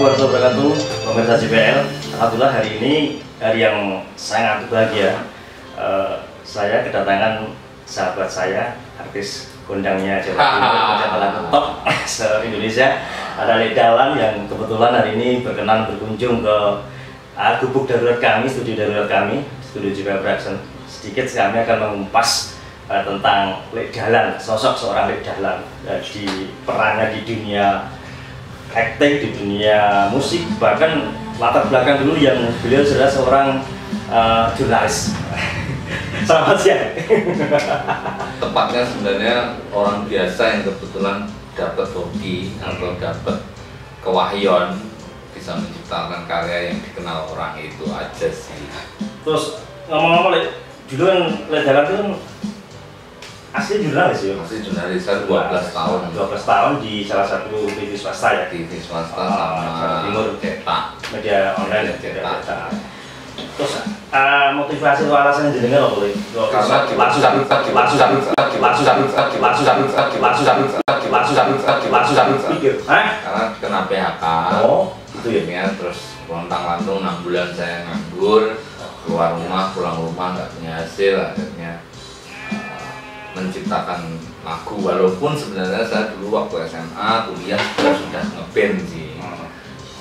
warahmatullahi wabarakatuh, pemirsa JPL. Alhamdulillah hari ini hari yang sangat bahagia. Saya kedatangan sahabat saya, artis kondangnya Jawa Timur, pencetak lagu top se-Indonesia. Ada Ledalan yang kebetulan hari ini berkenan berkunjung ke gubuk darurat kami, studio darurat kami, studio JPL Production. Sedikit kami akan mengumpas tentang Ledalan, sosok seorang Ledalan di perannya di dunia acting, di dunia musik, bahkan latar belakang dulu yang beliau adalah seorang jurnalis. Selamat siang. Tepatnya sebenarnya orang biasa yang kebetulan dapat hoki atau dapat kewahyon bisa menciptakan karya yang dikenal orang, itu aja sih. Terus ngomong-ngomong, dulu yang Ledalan itu asli jurnalis ya? Masih jurnalis, saya 12 tahun. 12 tahun di salah satu TV swasta ya? TV swasta sama Jawa Timur, cetak. media online cetak. Terus motivasi atau alasan yang didengar apa? Langsung pikir, karena kena PHK. Oh, itu ya? Terus lontang-lantung 6 bulan saya nganggur, keluar rumah, pulang rumah nggak punya hasil, akhirnya menciptakan lagu. Walaupun sebenarnya saya dulu waktu SMA, kuliah sudah ngeband sih,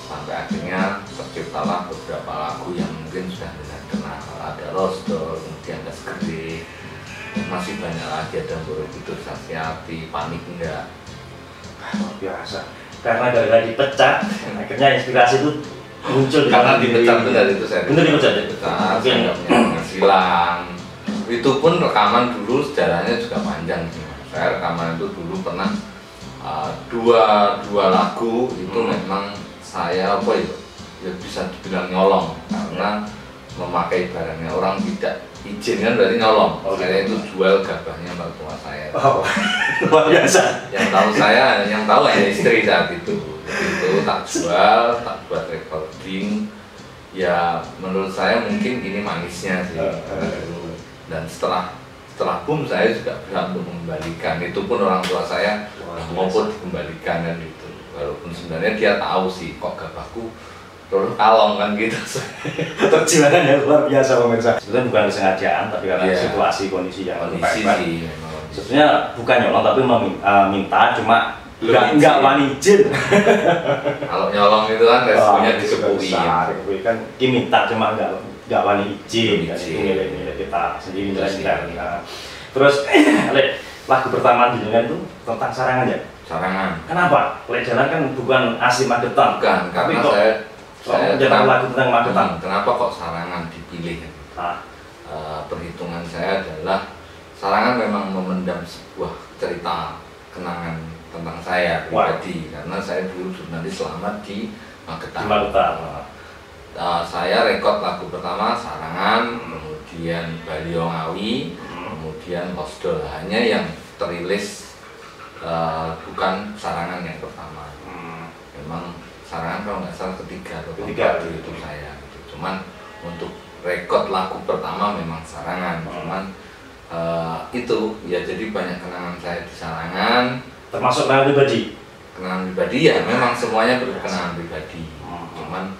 sampai akhirnya terciptalah beberapa lagu yang mungkin sudah kenal. Ada Rosdol, kemudian ada Segede, masih banyak lagi, ada Borobudur, Sasyati, Panik Enggak. Luar biasa. Karena gara-gara dipecat, akhirnya inspirasi itu muncul. Karena dipecat itu dari itu saya. Bener dipecat ya? Saya nggak punya penghasilan. Itu pun rekaman dulu sejarahnya juga panjang sih. Saya rekaman itu dulu pernah dua lagu itu memang saya apa ya bisa dibilang nyolong, karena memakai barangnya orang tidak izin kan berarti nyolong. Saya itu jual gabahnya mertua saya. Luar biasa. Yang tahu hanya istri saat itu. Jadi itu tak jual, tak buat recording. Ya menurut saya mungkin ini manisnya sih. Dan setelah boom saya juga berusaha untuk mengembalikan. Itu pun orang tua saya maupun dikembalikan kan gitu. Walaupun sebenarnya dia tahu sih kok gabahku terus kalong kan gitu. Terjiwanan ya luar biasa pemirsa. Sebetulnya bukan kesengajaan, tapi karena situasi kondisi yang sih. Sebenarnya bukan nyolong tapi minta, cuma nggak wani izin. Kalau nyolong itu kan resikonya disepui kan diminta cuma nggak wani izin, kan itu milik kita sendiri. Terus lagu pertama di dunia itu tentang sarangan ya? Sarangan. Kenapa? Ledalan kan bukan asli Magetan. Bukan, tapi karena kok saya lagu tentang Magetan. Kenapa kok sarangan dipilih? Perhitungan saya adalah sarangan memang memendam sebuah cerita kenangan tentang saya pribadi, karena saya dulu jurnalis selamat di Magetan. Saya rekod lagu pertama Sarangan, kemudian Balio Ngawi, kemudian Losdol. Hanya yang terilis bukan Sarangan yang pertama. Memang Sarangan kalau nggak salah ketiga itu saya. Cuman untuk rekod lagu pertama memang Sarangan. Cuman itu ya, jadi banyak kenangan saya di Sarangan. Termasuk kenangan pribadi? Kenangan pribadi ya, memang semuanya berkenangan pribadi. Cuman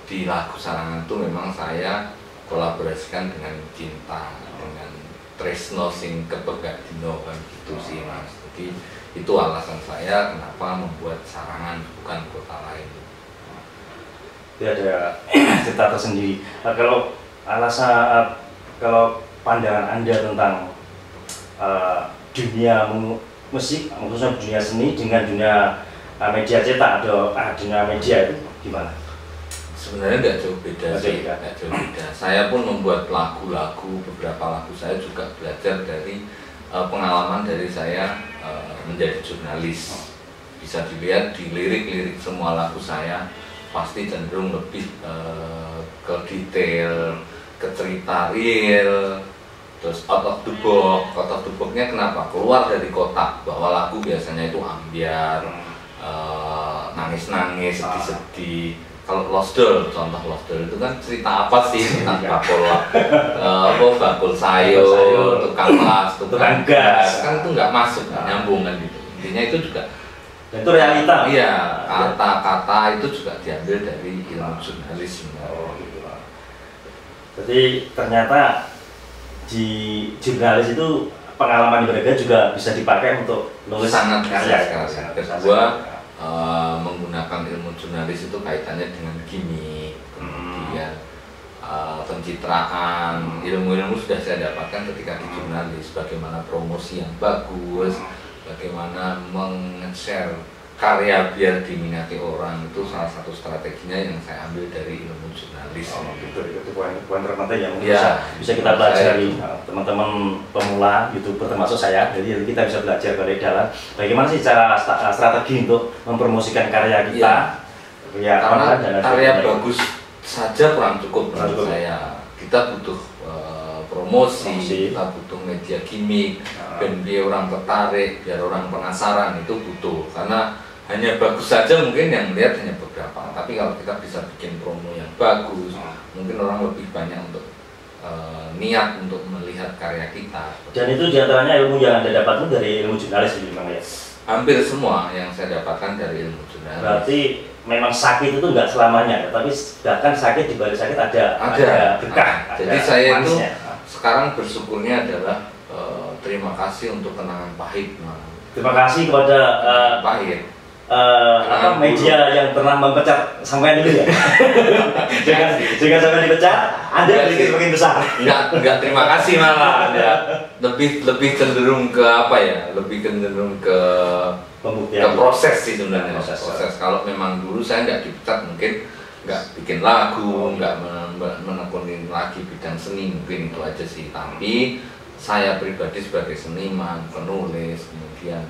di lagu Sarangan itu memang saya kolaborasikan dengan Cinta, dengan Tresno sing kepegak dino kan gitu sih Mas. Jadi itu alasan saya kenapa membuat Sarangan bukan kota lain. Dia ada cerita tersendiri. Kalau alasan, kalau pandangan Anda tentang dunia musik, khususnya dunia seni dengan dunia media cetak atau dunia media itu gimana? Sebenarnya nggak jauh beda sih, nggak jauh beda. Saya pun membuat lagu-lagu, beberapa lagu saya juga belajar dari pengalaman dari saya menjadi jurnalis. Bisa dilihat di lirik-lirik semua lagu saya pasti cenderung lebih ke detail, ke cerita real, terus out of the box. Out of the box-nya kenapa? Keluar dari kotak, bahwa lagu biasanya itu ambiar, nangis-nangis, sedih-sedih. Kalau Losdol, contoh Losdol itu kan cerita apa sih? Tentang bakul sayur, tukang las, tukang gas, kan itu nggak masuk, nggak nyambung kan gitu. Intinya itu juga Dan itu realita. Iya, kata-kata itu juga diambil dari ilmu jurnalis. Oh, gitu. Jadi ternyata di jurnalis itu pengalaman di Braga juga bisa dipakai untuk nulis sangat karya. Kedua, menggunakan ilmu jurnalis itu kaitannya dengan gimmick, kemudian pencitraan, ilmu-ilmu sudah saya dapatkan ketika di jurnalis. Bagaimana promosi yang bagus, bagaimana meng-share karya biar diminati orang, itu salah satu strateginya yang saya ambil dari ilmu jurnalis. Itu poin terpenting yang bisa kita pelajari teman-teman pemula YouTuber termasuk saya. Jadi kita bisa belajar dari dalam bagaimana sih cara strategi untuk mempromosikan karya kita. Karena karya bagus saja kurang cukup menurut saya. Kita butuh promosi, kita butuh media gimmick, biar orang tertarik, biar orang penasaran, itu butuh. Karena hanya bagus saja mungkin yang lihat hanya beberapa, tapi kalau kita bisa bikin promo yang bagus, mungkin orang lebih banyak untuk niat untuk melihat karya kita. Dan itu diantaranya ilmu yang Anda dapatkan dari ilmu jurnalis ini, Bang ya? Hampir semua yang saya dapatkan dari ilmu jurnalis. Berarti memang sakit itu nggak selamanya, tapi bahkan sakit di balik sakit ada berkah. Jadi saya manisnya. Itu sekarang bersyukurnya adalah terima kasih untuk kenangan pahit. Terima kasih kepada pahit. Media yang pernah mempecat sampai dulu ya. Jangan sampai dipecat, Anda sedikit semakin besar. Enggak terima kasih malah. Lebih cenderung ke apa ya? Lebih cenderung ke pembuktian. Ke proses sih sebenarnya. Proses. Kalau memang dulu saya nggak dipecat, mungkin nggak bikin lagu, nggak menekuni lagi bidang seni, mungkin itu aja sih. Tapi saya pribadi sebagai seniman, penulis, kemudian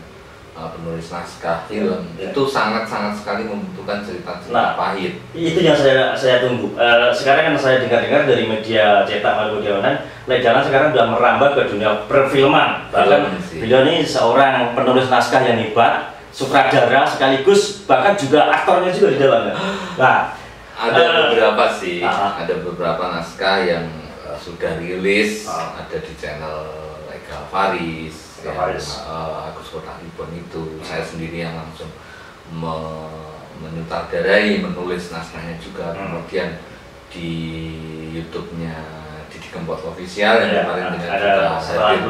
penulis naskah film, itu sangat-sangat sekali membutuhkan cerita-cerita pahit. Itu yang saya tunggu. Sekarang kan saya dengar-dengar dari media cetak maupun media online, Lek Dalan sekarang sudah merambah ke dunia perfilman. Bahkan beliau ini seorang penulis naskah yang hebat, sutradara sekaligus bahkan juga aktornya juga di dalamnya. Nah, ada beberapa sih, ada beberapa naskah yang sudah rilis, ada di channel Ega Faris. Agus Kotaribon itu saya sendiri yang langsung menyutradarai, menulis naskahnya juga. Kemudian di YouTube-nya Didi Kempot Official yang kemarin dengan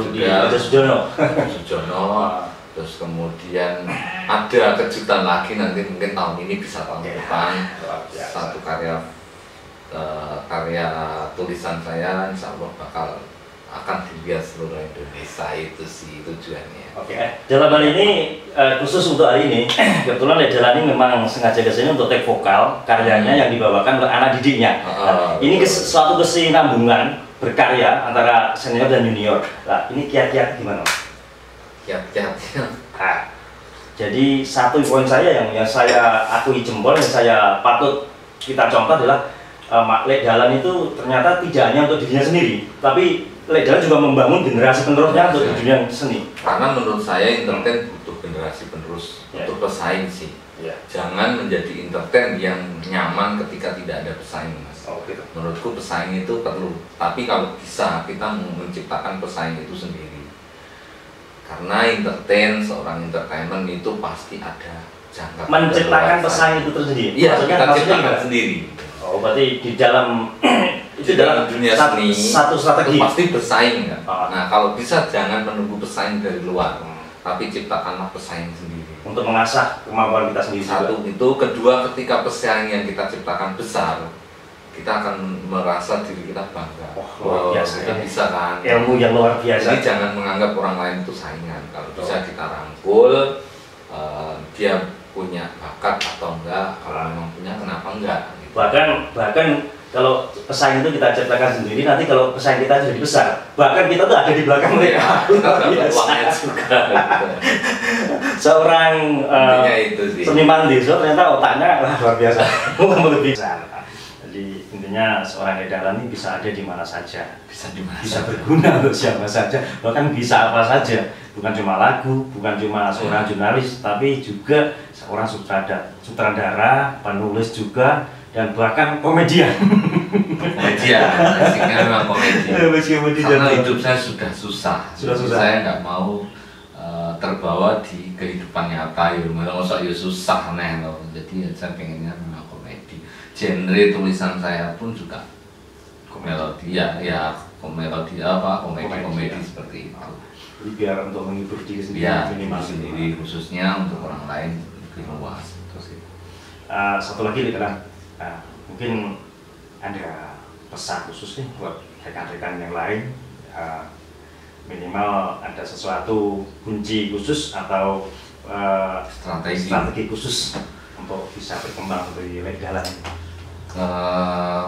juga Sujono. Terus kemudian ada kejutan lagi nanti mungkin tahun ini bisa tahun depan satu karya tulisan saya insya Allah bakal akan dilihat seluruh Indonesia, itu sih tujuannya. Dalam hal ini khusus untuk hari ini kebetulan Lek Dalan ini memang sengaja kesini untuk take vokal karyanya yang dibawakan oleh anak didiknya. Ini suatu kesinambungan berkarya antara senior dan junior. Nah, ini kiat-kiat gimana? Kiat-kiatnya. Jadi satu poin saya yang saya akui jempol, yang saya patut kita contoh adalah Lek Dalan itu ternyata tidak hanya untuk dirinya sendiri, tapi Lek Dalan juga membangun generasi penerusnya untuk dunia seni. Karena menurut saya entertain butuh generasi penerus untuk pesaing sih. Jangan menjadi entertain yang nyaman ketika tidak ada pesaing, Mas. Menurutku pesaing itu perlu, tapi kalau bisa kita menciptakan pesaing itu sendiri. Karena seorang entertainment itu pasti ada jangka. Menciptakan pesaing itu tersendiri. Iya, kita ciptakan sendiri. Berarti di dalam itu dalam dunia seni satu strategi pasti bersaing kan. Nah, kalau bisa jangan menunggu pesaing dari luar, tapi ciptakanlah pesaing sendiri untuk mengasah kemampuan kita sendiri. Satu itu, kedua ketika pesaing yang kita ciptakan besar, kita akan merasa diri kita bangga. Luar biasa, kita bisa kan. Ilmu yang luar biasa. Jadi jangan menganggap orang lain itu saingan. Kalau bisa kita rangkul, dia punya bakat atau enggak. Kalau memang punya, kenapa enggak? Bahkan kalau pesaing itu kita ciptakan sendiri, nanti kalau pesaing kita jadi besar, bahkan kita tuh ada di belakang mereka. Kita uangnya juga. Seorang seniman desa ternyata otaknya luar biasa, lebih besar. Jadi intinya seorang Lek Dalan ini bisa ada di mana saja, bisa berguna untuk siapa saja, bahkan bisa apa saja. Bukan cuma lagu, bukan cuma seorang jurnalis, tapi juga seorang sutradara, penulis juga, dan bahkan komedian. Basicnya memang komedi. Karena hidup saya sudah susah. Saya nggak mau terbawa di kehidupan nyata ya, masa ya susah nih loh. Jadi ya saya pengennya memang komedi. Genre tulisan saya pun juga komedi ya komedi apa komedi ya. Seperti itu. Jadi biar untuk menghibur diri sendiri, ya, minimal sendiri, khususnya untuk orang lain lebih luas. Satu lagi nih kan, mungkin ada pesan khusus nih buat rekan-rekan yang lain, minimal ada sesuatu kunci khusus atau strategi khusus untuk bisa berkembang di Ledalan.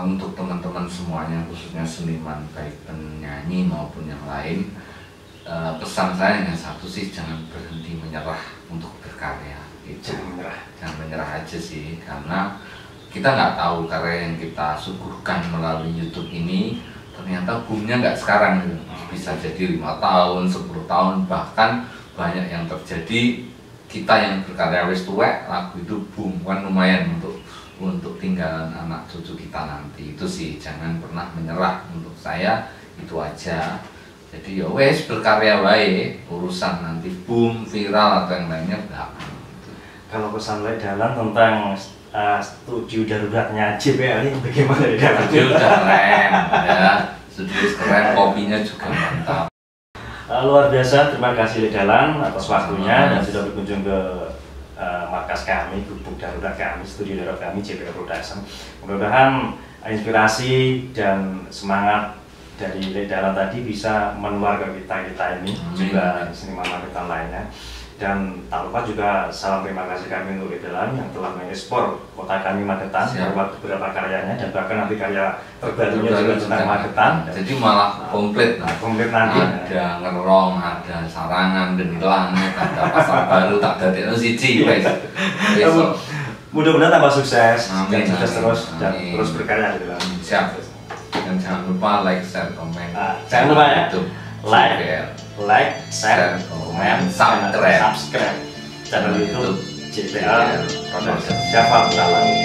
Untuk teman-teman semuanya, khususnya seniman baik penyanyi maupun yang lain, pesan saya hanya satu sih, jangan berhenti menyerah untuk berkarya. Jangan menyerah aja sih, karena kita nggak tahu karya yang kita suguhkan melalui YouTube ini ternyata boomnya nggak sekarang, bisa jadi 5 tahun, 10 tahun, bahkan banyak yang terjadi kita yang berkarya wis tuwek lagu itu boom kan lumayan untuk tinggalan anak cucu kita nanti. Itu sih, jangan pernah menyerah. Untuk saya itu aja. Jadi ya wes berkarya wae, urusan nanti boom, viral atau yang lainnya belakangan. Kalau pesan Ledalan tentang studio daruratnya JBL ini bagaimana Ledalan? Studio udah keren ya, studio keren, kopinya juga mantap. Luar biasa, terima kasih Ledalan atas waktunya dan sudah berkunjung ke markas kami, gubuk darurat kami, studio darurat kami JBL Production. Mudah-mudahan inspirasi dan semangat dari Ledalan tadi bisa menular ke kita ini, juga seniman-seniman lainnya. Dan tak lupa juga salam terima kasih kami untuk Ledalan yang telah mengekspor kota kami Magetan lewat beberapa karyanya, dan bahkan nanti karya terbarunya juga tentang Magetan. Jadi malah komplit nanti. Ada Ngerong, ada Sarangan, Genilang, ada Pasar Baru, tak ada siji guys. Mudah-mudahan tambah sukses, dan sukses terus dan terus berkarya gitu kan. Siap. Dan jangan lupa like, share, komen. Jangan lupa ya. YouTube. Like, share, komen, subscribe channel YouTube JBL Production. Siapa Dalan.